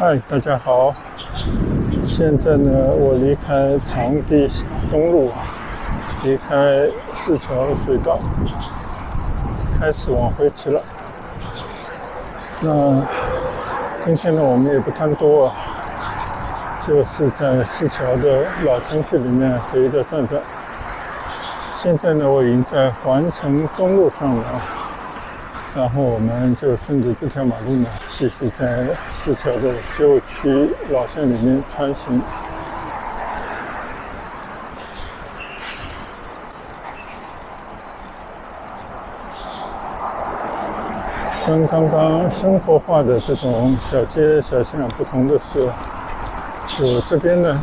嗨，大家好。现在呢，我离开长堤东路，离开市桥隧道，开始往回骑了。那今天呢，我们也不贪多，就是在市桥的老城区里面随意的转转。现在呢，我已经在环城东路上了。然后我们就顺着这条马路呢，继续在市桥的旧区老线里面穿行。跟刚刚生活化的这种小街小巷不同的是，就这边呢，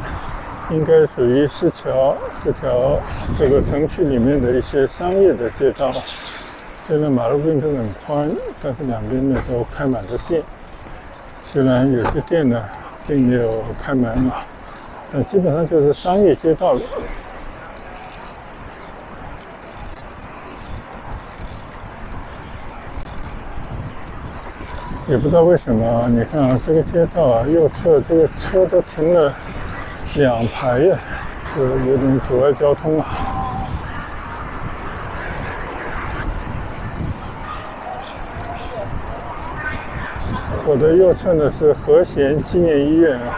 应该属于市桥这个城区里面的一些商业的街道。虽然马路并不是很宽，但是两边呢都开满着店。虽然有些店呢并没有开门嘛，但基本上就是商业街道了。也不知道为什么，你看啊，这个街道啊，右侧这个车都停了2排呀，就有点阻碍交通啊。我的右侧呢是和贤纪念医院啊，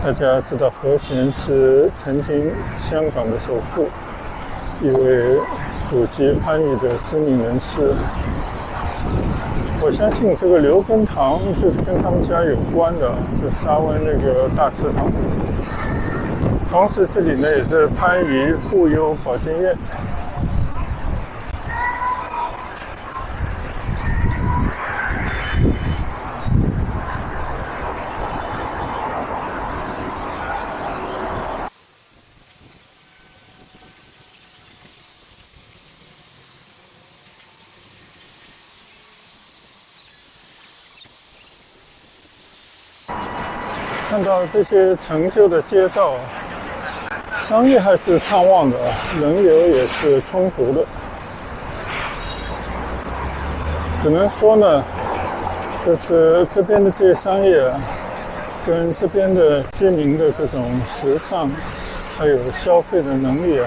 大家知道和贤是曾经香港的首富，一位祖籍番禺的知名人士。我相信这个刘根堂就是跟他们家有关的，就沙湾那个大祠堂。同时这里呢也是番禺妇幼保健院。看到这些陈旧的街道，商业还是畅旺的，人流也是充足的。只能说呢，就是这边的这些商业跟这边的居民的这种时尚还有消费的能力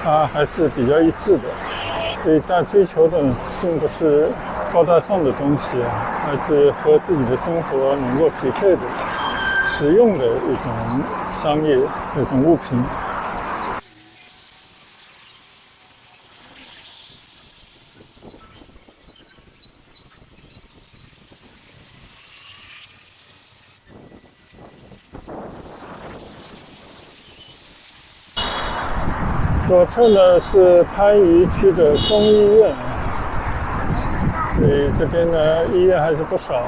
它还是比较一致的。所以大家追求的并不是高大上的东西而是和自己的生活能够匹配的实用的一种商业一种物品。左侧呢是番禺区的中医院，所以这边呢医院还是不少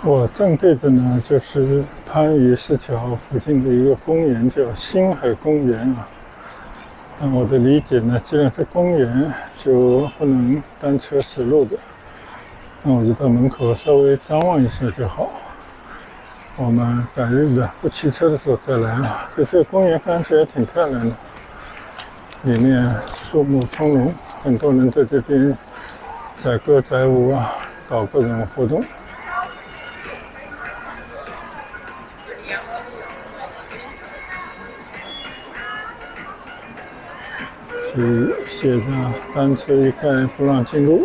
我正对着呢就是番禺市桥附近的一个公园，叫星海公园按我的理解呢，既然是公园，就不能单车驶路的。那我就到门口稍微张望一下就好。我们改日子不骑车的时候再来就这个公园看起来挺漂亮的，里面树木葱茏，很多人在这边载歌载舞搞各种活动。所以写着单车一概不让进入。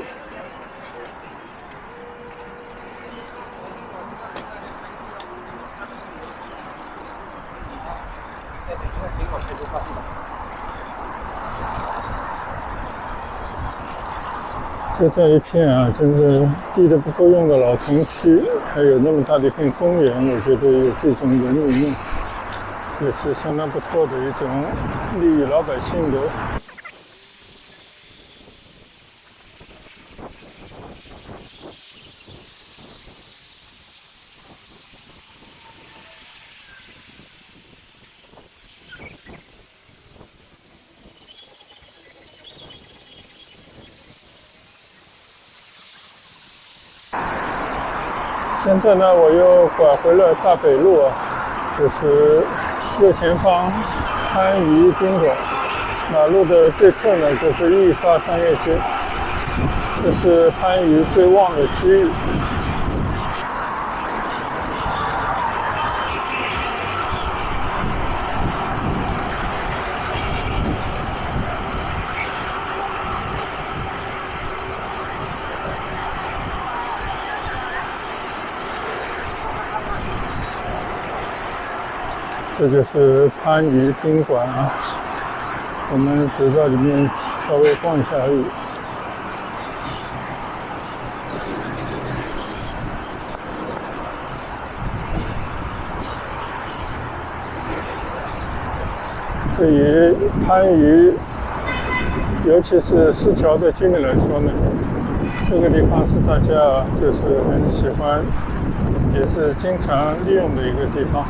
就这一片真是地都不够用的老城区，还有那么大的一片公园，我觉得有这种人民也是相当不错的一种利于老百姓的。现在呢，我又拐回了大北路啊，就是右前方番禺宾馆，马路的对侧呢就是易发商业街，这是番禺最旺的区域。这就是番禺宾馆啊，我们只到里面稍微逛一下而已。对于番禺，尤其是市桥的居民来说呢，这个地方是大家就是很喜欢，也是经常利用的一个地方。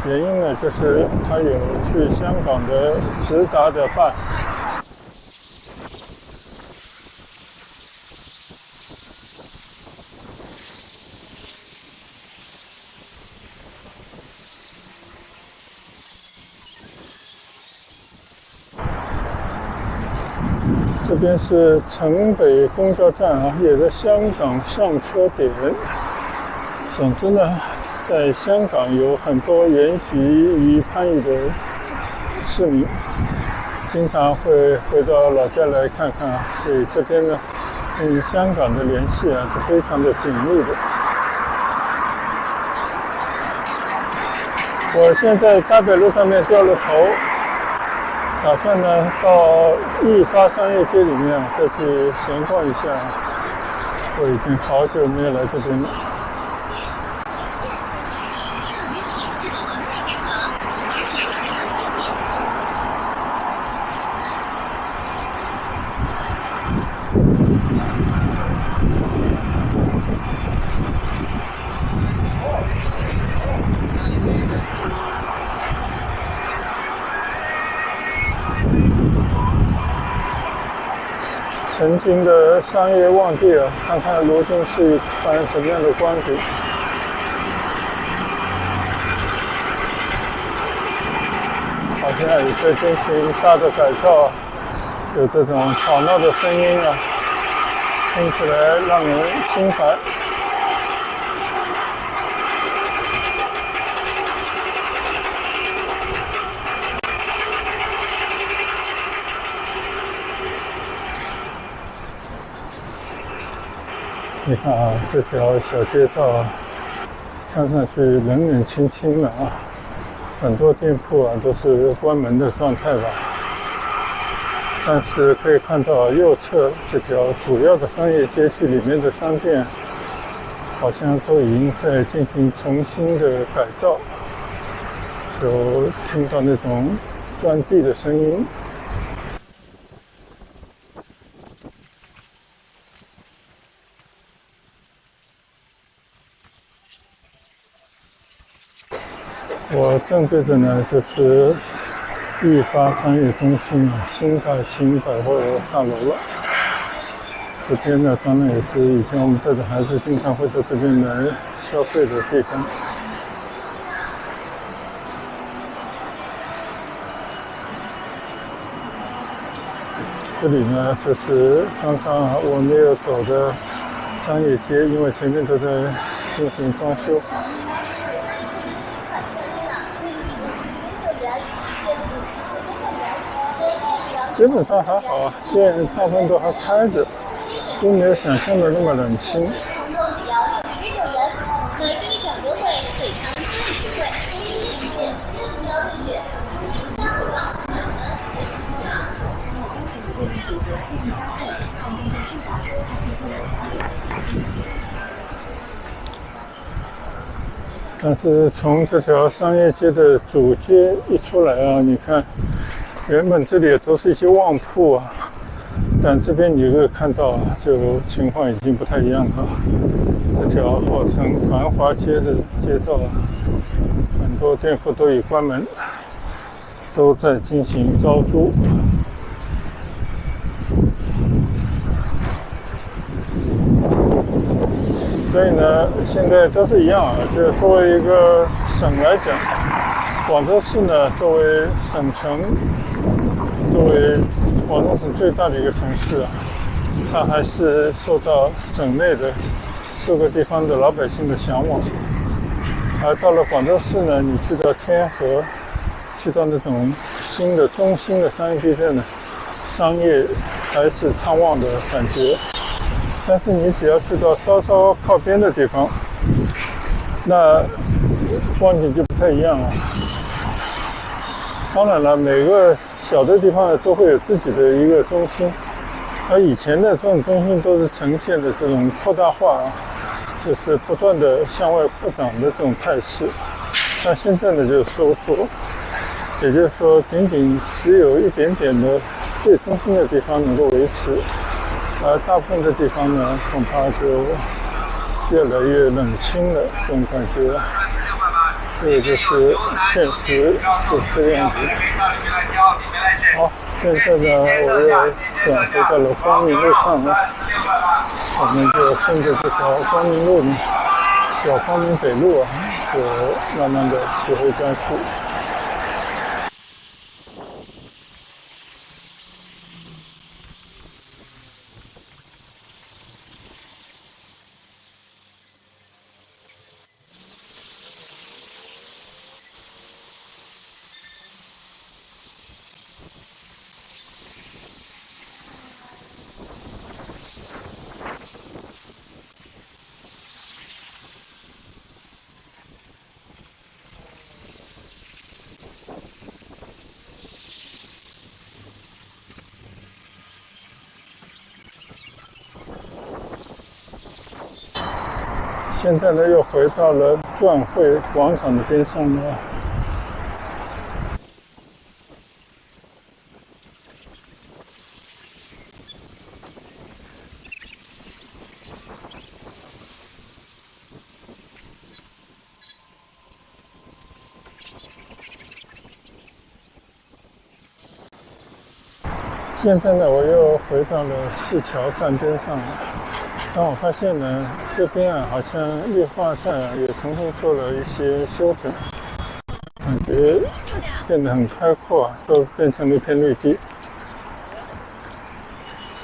原因呢，就是它有去香港的直达的 bus。这边是城北公交站啊，也在香港上车点。总之呢，在香港有很多原籍于番禺的市民，经常会回到老家来看看啊，所以这边呢，跟香港的联系啊是非常的紧密的。我现在大北路上面掉了头，打算呢到易发商业街里面再去闲逛一下。我已经好久没有来这边了。曾经的商业旺地啊，看看如今是一番什么样的光景。好像也在进行大的改造，有这种吵闹的声音啊，听起来让人心烦。你看啊，这条小街道啊，看上去冷冷清清的啊，很多店铺啊都是关门的状态吧。但是可以看到右侧这条主要的商业街区里面的商店，好像都已经在进行重新的改造，有听到那种钻地的声音。我正对着呢就是易发商业中心啊，新盖新百货大楼了。这边呢，当然也是以前我们带着孩子经常会在这边来消费的地方。这里呢，就是刚刚我没有走的商业街，因为前面都在进行装修。基本上还好啊，店大部分都还开着，并没有想象的那么冷清。通通只要69元，买给你抢优惠，最长最实惠，一件任挑即选，心情大不爽。但是从这条商业街的主街一出来啊，你看，原本这里都是一些旺铺啊，但这边你会看到，就情况已经不太一样了。这条号称繁华街的街道啊，很多店铺都已关门，都在进行招租。所以呢，现在都是一样啊。就作为一个省来讲，广州市呢作为省城，作为广东省最大的一个城市啊，它还是受到省内的各个地方的老百姓的向往。而到了广州市呢，你去到天河，去到那种新的中心的商业地段呢，商业还是畅旺的感觉。但是你只要去到稍稍靠边的地方，那光景就不太一样了。当然了，每个小的地方呢都会有自己的一个中心，而以前的这种中心都是呈现的这种扩大化啊，就是不断的向外扩展的这种态势。但现在呢就是收缩，也就是说仅只有一点点的最中心的地方能够维持，而大部分的地方呢恐怕就越来越冷清了，这种感觉。这个就是现实，就这个样子。好，现在呢，我又转回到了光明路上了。我们就顺着这条光明路呢，叫光明北路啊，就慢慢的驶回甘肃。现在呢，又回到了转会广场的边上了。现在呢，我又回到了市桥站边上了。但我发现呢，这边啊，好像绿化带啊也重新做了一些修整，感觉变得很开阔啊，都变成了一片绿地。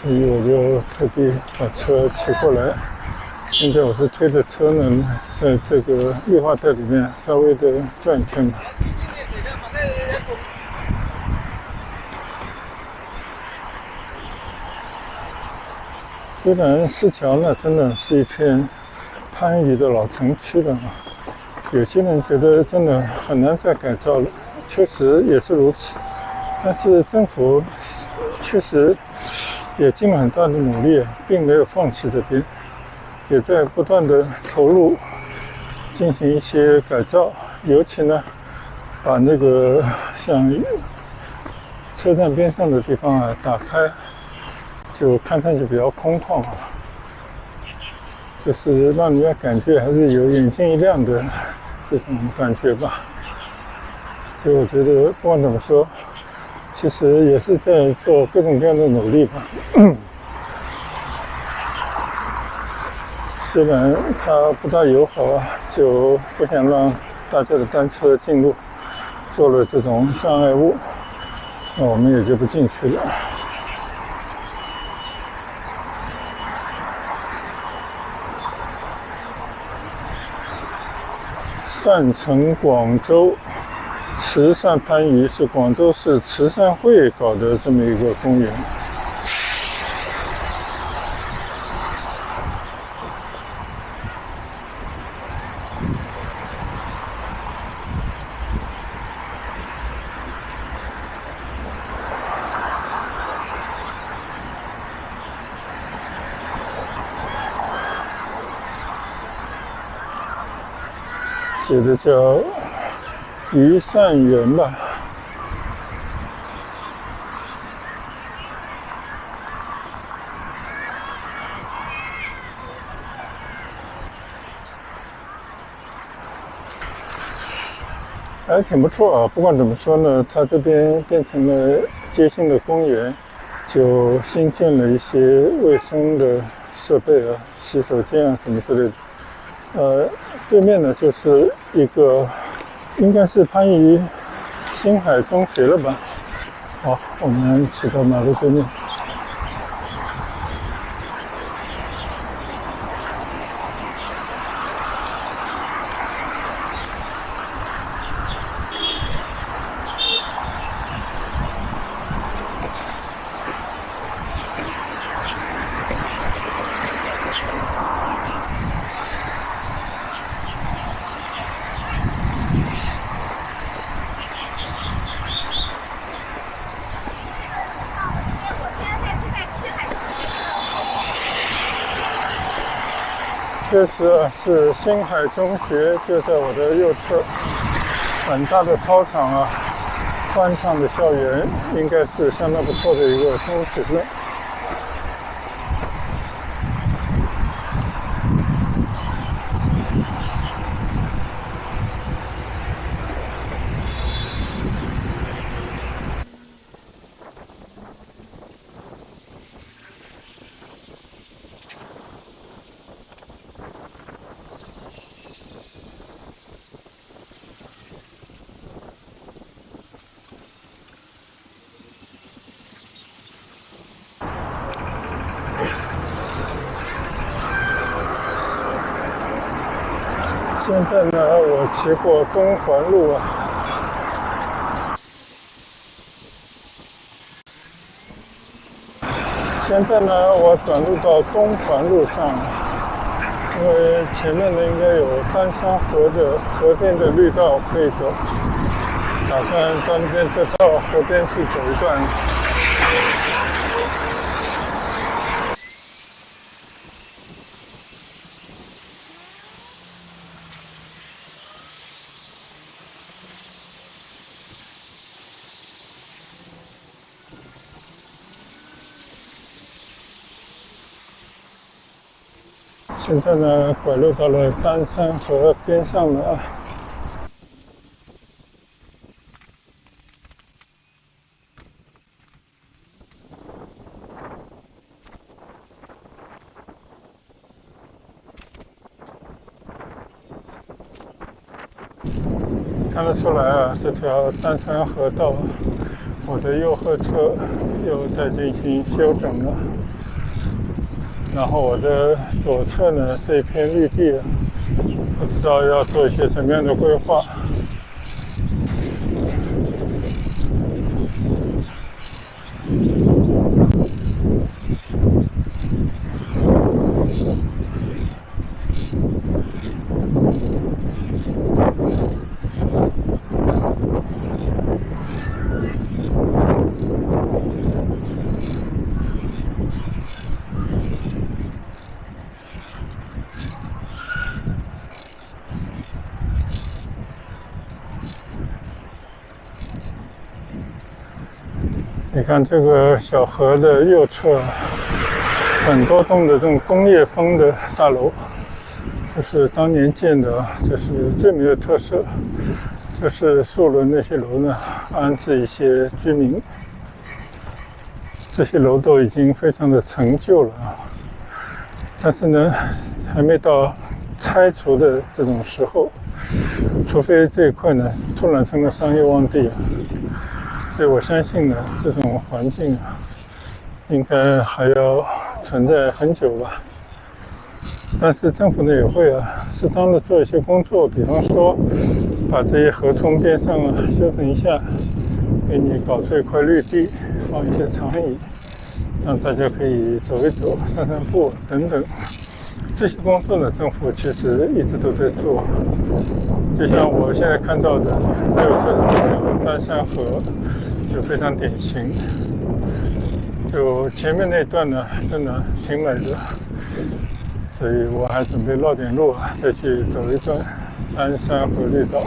所以我就特地把车骑过来。现在我是推着车呢，在这个绿化带里面稍微的转一圈吧。虽然市桥呢真的是一片番禺的老城区了啊，有些人觉得真的很难再改造了，确实也是如此。但是政府确实也尽了很大的努力，并没有放弃这边，也在不断的投入进行一些改造，尤其呢把那个像车站边上的地方啊打开，就看上去比较空旷啊，就是让人家感觉还是有眼睛一亮的这种感觉吧。所以我觉得不管怎么说，其实也是在做各种各样的努力吧。虽然它不大友好啊，就不想让大家的单车进入，做了这种障碍物，那我们也就不进去了。善城广州慈善番禺是广州市慈善会搞的这么一个公园。写的叫余善园吧。还挺不错啊，不管怎么说呢，它这边变成了街心的公园，就新建了一些卫生的设备啊，洗手间啊什么之类的，对面呢就是一个应该是番禺星海中学了吧。好，我们骑到马路对面。确实啊，是星海中学就在我的右侧，很大的操场啊，宽敞的校园，应该是相当不错的一个中学了。现在呢，我骑过东环路啊，现在呢，我转入到东环路上了，因为前面呢应该有丹山河边的绿道可以走，打算到那边再到河边去走一段。现在呢，拐入到了丹山河边上了啊。看得出来啊，这条丹山河道，我的右后侧又在进行修整了。然后我的左侧呢，这片绿地，不知道要做一些什么样的规划。你看这个小河的右侧，很多栋的这种工业风的大楼，这是当年建的，这是最没有特色。这是树轮那些楼呢，安置一些居民。这些楼都已经非常的陈旧了啊，但是呢，还没到拆除的这种时候，除非这一块呢突然成了商业旺地啊。所以我相信呢，这种环境啊，应该还要存在很久吧。但是政府呢也会适当的做一些工作，比方说把这些河冲边上修整一下，给你搞出一块绿地，放一些长椅，让大家可以走一走、散散步等等。这些工作呢，政府其实一直都在做。就像我现在看到的右侧的丹山河，就非常典型。就前面那段呢，真的挺美的，所以我还准备绕点路再去走一段丹山河绿道。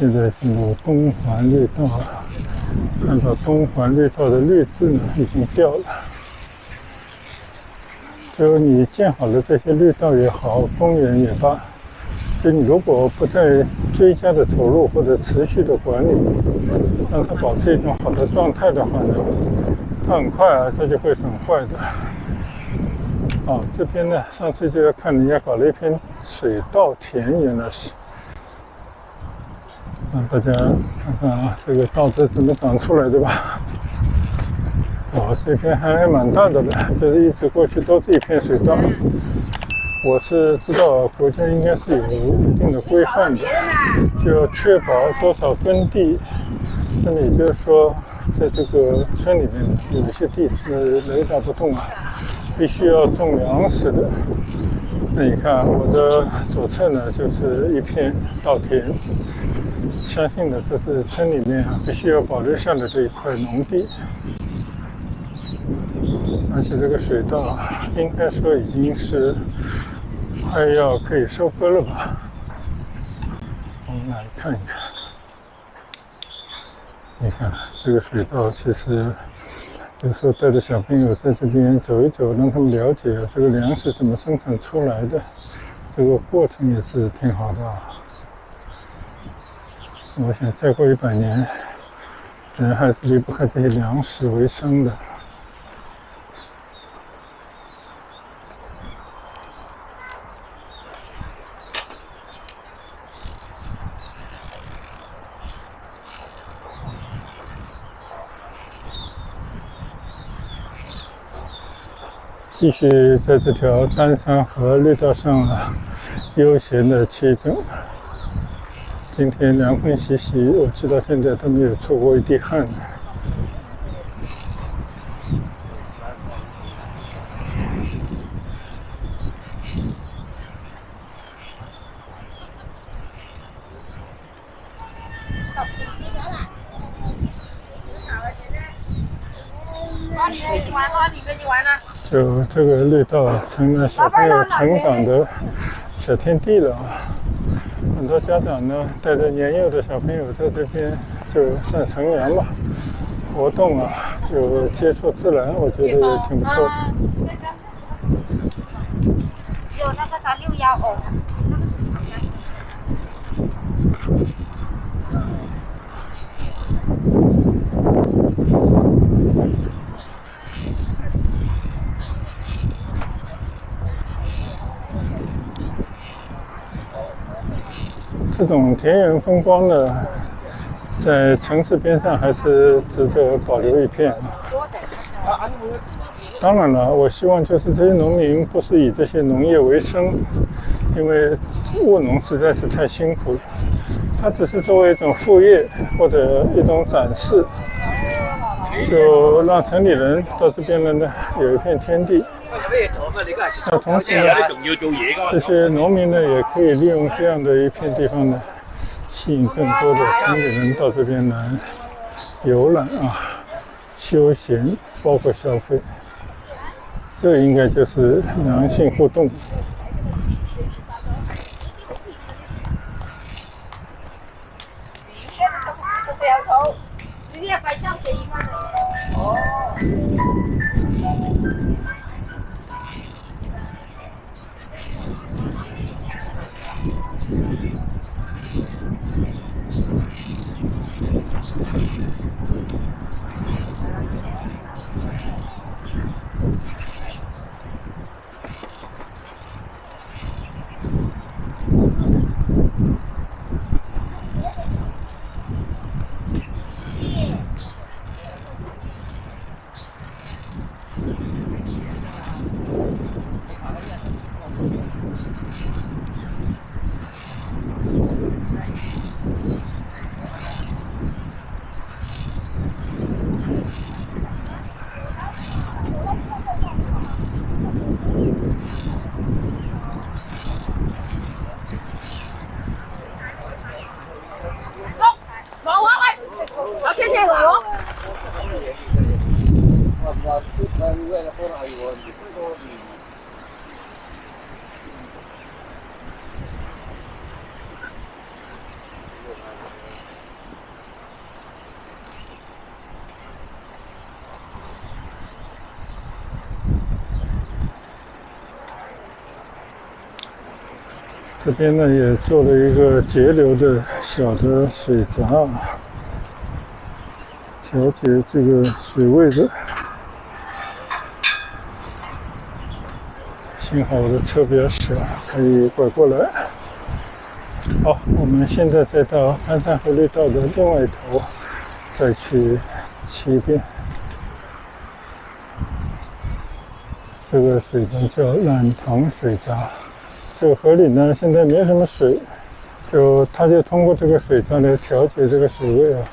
现在进入东环绿道了，看到东环绿道的绿字呢已经掉了。就你建好了这些绿道也好，公园也罢，就你如果不再追加的投入或者持续的管理，让它保持一种好的状态的话呢，它很快啊，它就会损坏的。这边呢，上次就要看人家搞了一片水稻田，原来是。让大家看看啊，这个稻子怎么长出来的吧。这片还蛮大的了，就是一直过去都是一片水稻。我是知道国家应该是有一定的规范的，就要确保多少耕地。那么也就是说，在这个村里面有一些地是雷打不动啊，必须要种粮食的。那你看我的左侧呢，就是一片稻田，相信呢这是村里面必须要保留下来的一块农地。而且这个水稻应该说已经是快要可以收割了吧。我们来看一看，你看这个水稻其实有时候带着小朋友在这边走一走，让他们了解这个粮食怎么生产出来的，这个过程也是挺好的。我想再过100年，人还是离不开这些粮食为生的。继续在这条丹山河绿道上悠闲的骑着。今天凉风习习，我直到现在都没有出过一滴汗。就这个绿道成了小朋友成长的小天地了。很多家长呢带着年幼的小朋友在这边就算乘凉吧，活动就接触自然，我觉得也挺不错的。有那个啥615哦。这种田园风光呢，在城市边上还是值得保留一片。当然了，我希望就是这些农民不是以这些农业为生，因为务农实在是太辛苦了。它只是作为一种副业或者一种展示，就让城里人到这边来呢有一片天地。那同时呢，这些农民呢也可以利用这样的一片地方呢，吸引更多的城里人到这边来游览休闲，包括消费。这应该就是良性互动。这边呢也做了一个节流的小的水闸，调节这个水位的。幸好我的车比较小，可以拐过来。好，我们现在再到鞍山河绿道的另外一头，再去骑一遍。这个水闸叫懒塘水闸。这个河里呢现在没什么水，它就通过这个水闸来调节这个水位啊。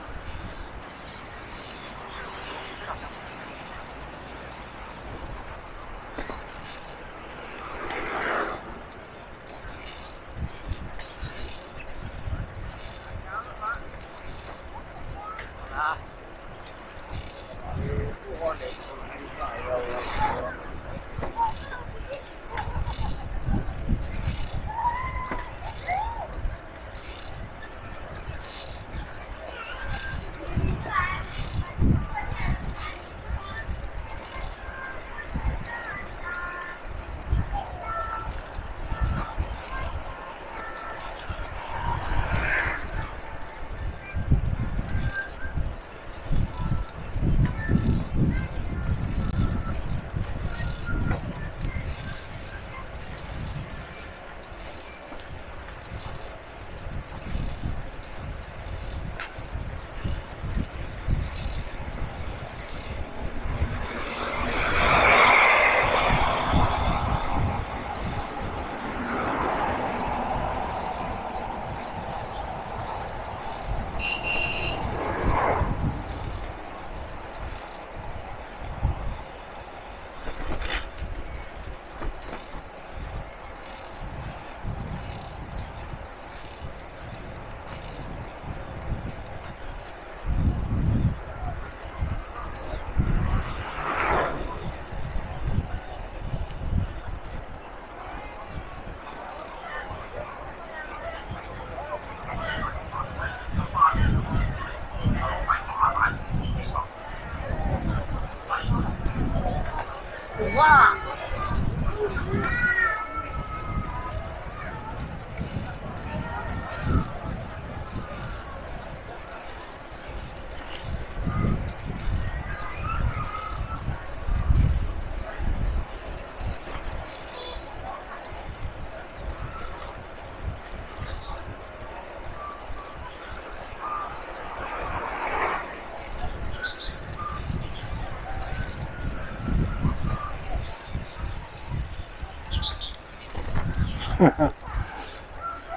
哇！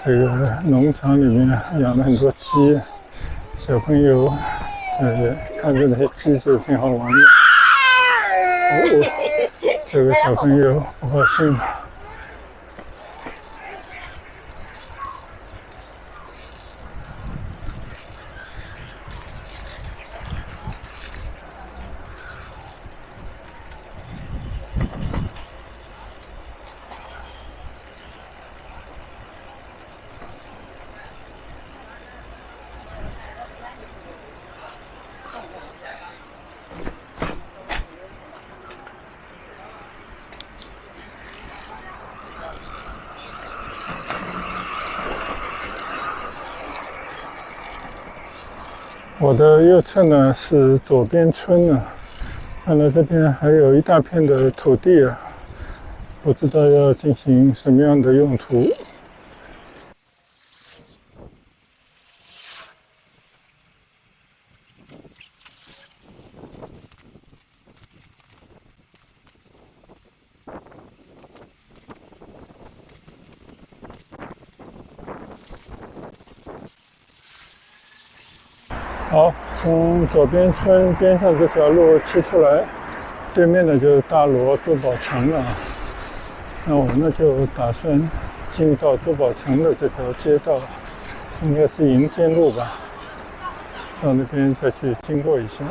这个农场里面养了很多鸡，小朋友看着那些鸡就挺好玩的。这个小朋友不高兴了。我的右侧呢是左边村啊，看来这边还有一大片的土地啊，不知道要进行什么样的用途。好，从左边村边上这条路骑出来，对面的就是大罗珠宝城了。那我呢就打算进到珠宝城的这条街道，应该是银尖路吧，到那边再去经过一下。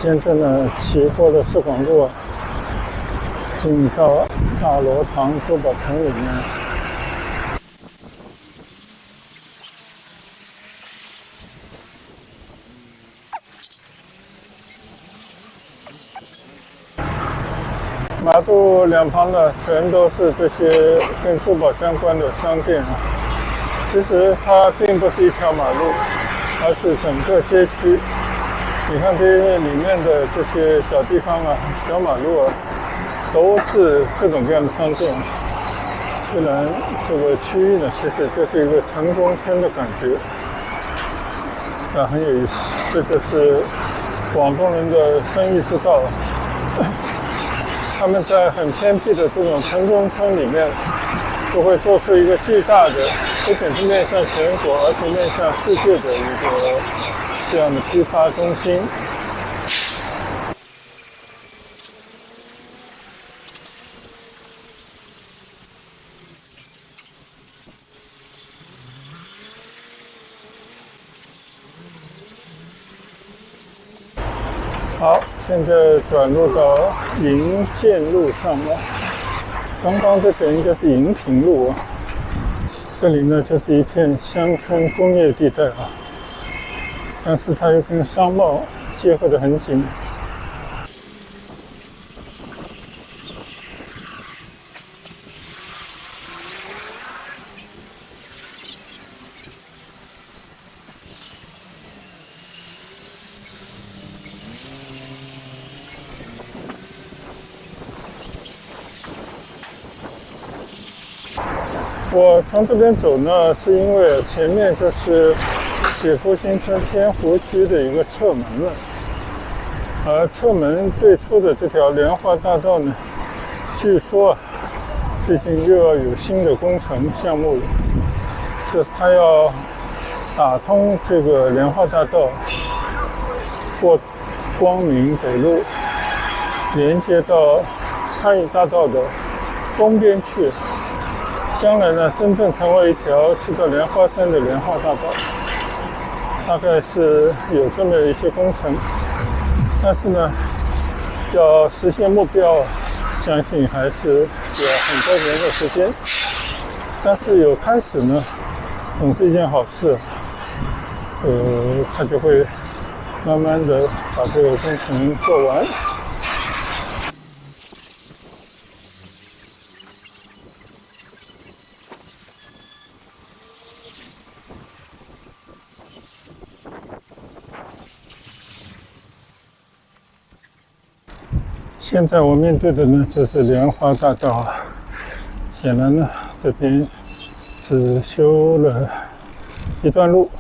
现在呢，骑过了市广路，进到大罗塘珠宝城里面。马路两旁呢，全都是这些跟珠宝相关的商店啊。其实它并不是一条马路，而是整个街区。你看这里面的这些小地方啊、小马路啊，都是各种各样的商店。虽然这个区域呢，其实就是一个城中村的感觉，但很有意思。这就是广东人的生意之道。他们在很偏僻的这种城中村里面，就会做出一个巨大的，不仅是面向全国，而且面向世界的一个这样的批发中心。好，现在转入到营建路上了。刚刚这个应该是营平路啊。这里呢就是一片乡村工业地带啊，但是它又跟商贸结合得很紧。我从这边走呢，是因为前面就是铁福新村天湖区的一个侧门了，而侧门最初的这条莲花大道呢，据说最近又要有新的工程项目了，就是它要打通这个莲花大道过光明北路，连接到参与大道的东边去。将来呢，真正成为一条去到莲花山的莲花大道，大概是有这么一些工程，但是呢，要实现目标，相信还是需要很多年的时间。但是有开始呢，总是一件好事。它就会慢慢的把这个工程做完。现在我面对的呢就是莲花大道啊，显然呢这边只修了一段路，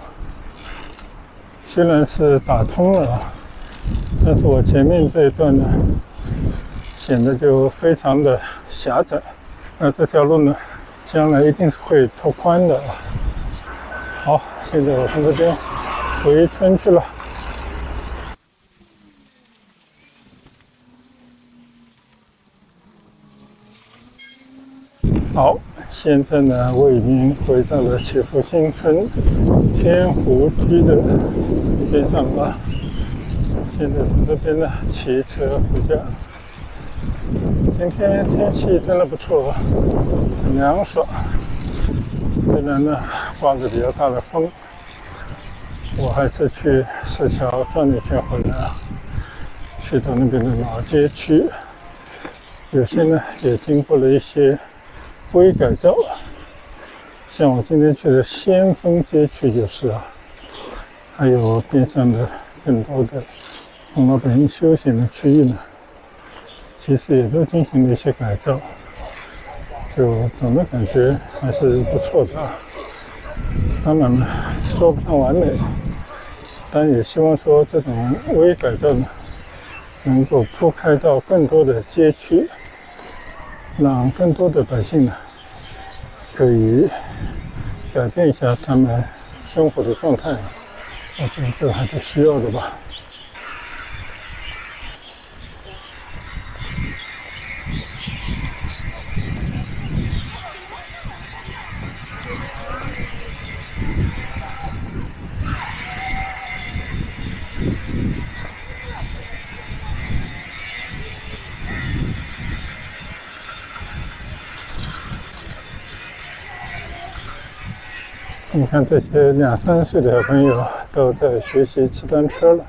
虽然是打通了，但是我前面这一段呢显得就非常的狭窄，那这条路呢将来一定是会拓宽的。好，现在我从这边回村去了。好，现在呢，我已经回到了铁福新村天湖区的边上了。现在从这边呢骑车回家。今天天气真的不错，很凉爽。虽然呢刮着比较大的风，我还是去市桥转了一圈回来啊。去到那边的老街区，有些呢也经过了一些微改造，像我今天去的先锋街区就是啊，还有边上的更多的红老百姓休闲的区域呢，其实也都进行了一些改造，就总的感觉还是不错的啊。当然了，说不上完美，但也希望说这种微改造呢，能够铺开到更多的街区，让更多的百姓呢可以改变一下他们生活的状态。我觉得这还是需要的吧。你看这些2、3岁的小朋友都在学习骑单车了。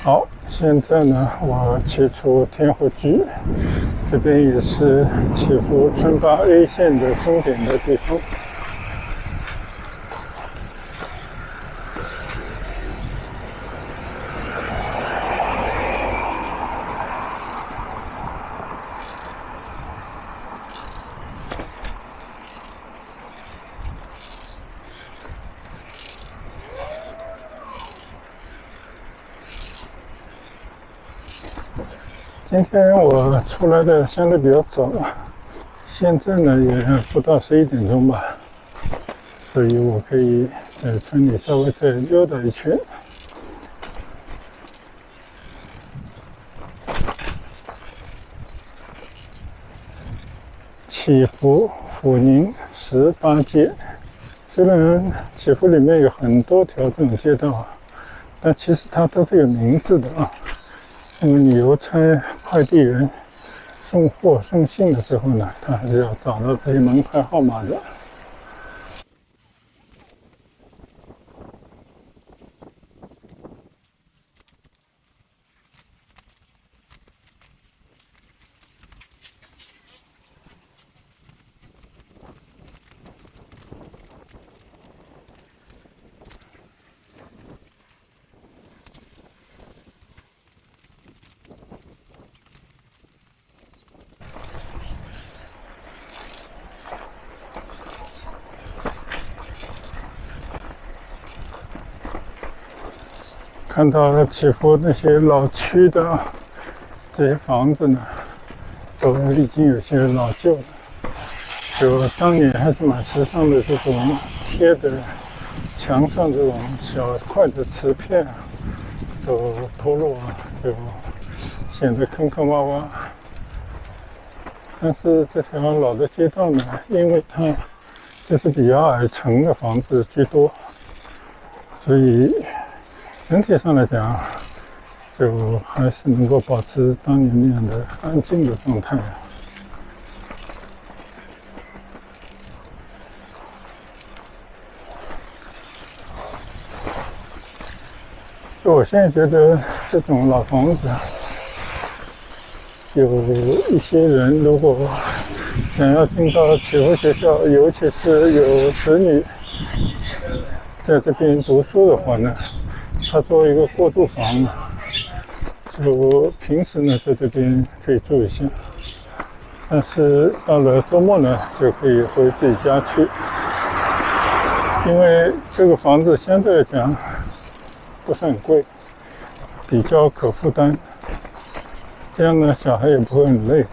好，现在呢，我骑出天湖居，这边也是祈福春巴 A 线的终点的地方。今天我出来的相对比较早，现在呢也不到11点钟吧，所以我可以在村里稍微再溜达一圈。祈福抚宁18街，虽然祈福里面有很多条这种街道，但其实它都是有名字的啊。因为你邮差、快递员送货、送信的时候呢，他还是要找到这些门牌号码的。看到祈福那些老区的这些房子呢，都已经有些老旧了，就当年还是蛮时尚的这种贴的墙上这种小块的瓷片都脱落了，就显得坑坑洼洼。但是这条老的街道呢，因为它这是比较矮层的房子居多，所以整体上来讲，就还是能够保持当年那样的安静的状态。就我现在觉得这种老房子，有一些人如果想要进到祈福学校，尤其是有子女在这边读书的话呢，他作为一个过渡房，就平时呢在这边可以住一下，但是到了周末呢就可以回自己家去，因为这个房子相对来讲不是很贵，比较可负担，这样呢小孩也不会很累。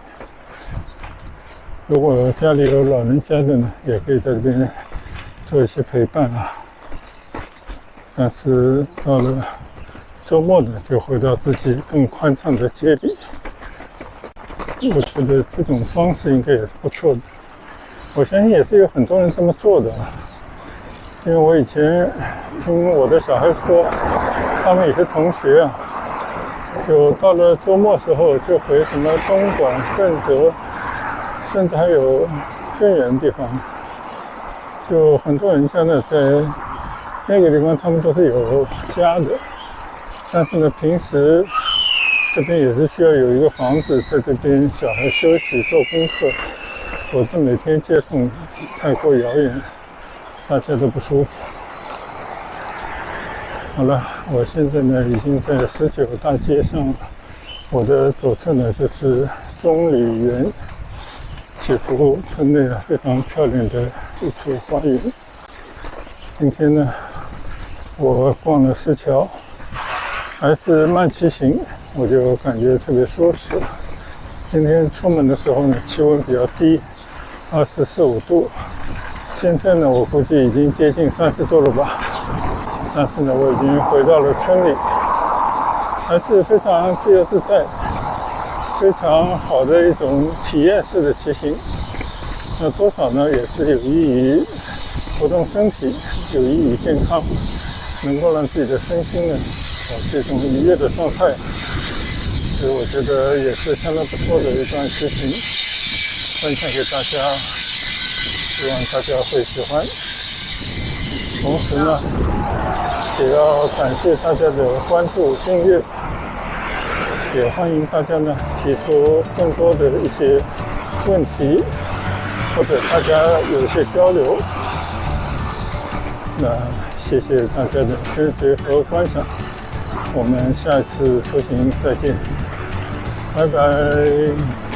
如果家里有老人家的呢，也可以在这边做一些陪伴啊。但是到了周末呢，就回到自己更宽敞的街里。我觉得这种方式应该也是不错的。我相信也是有很多人这么做的，因为我以前听我的小孩说，他们有些同学啊，就到了周末时候就回什么东莞、顺德，甚至还有更远的地方，就很多人家呢在那个地方他们都是有家的，但是呢平时这边也是需要有一个房子在这边小孩休息做功课，否则每天接送太过遥远，大家都不舒服。好了，我现在呢已经在19大街上了，我的左侧呢就是中里园，祈福村内非常漂亮的一处花园。今天呢我逛了10条，还是慢骑行，我就感觉特别舒适。今天出门的时候呢气温比较低，24、25度，现在呢我估计已经接近30度了吧。但是呢我已经回到了村里，还是非常自由自在，非常好的一种体验式的骑行。那多少呢，也是有益于活动身体，有益于健康，能够让自己的身心呢保持一种愉悦的状态。所以我觉得也是相当不错的一段骑行，分享给大家，希望大家会喜欢。同时呢，也要感谢大家的关注订阅，也欢迎大家呢提出更多的一些问题，或者大家有一些交流。那谢谢大家的跟随和观赏，我们下次出行再见，拜拜。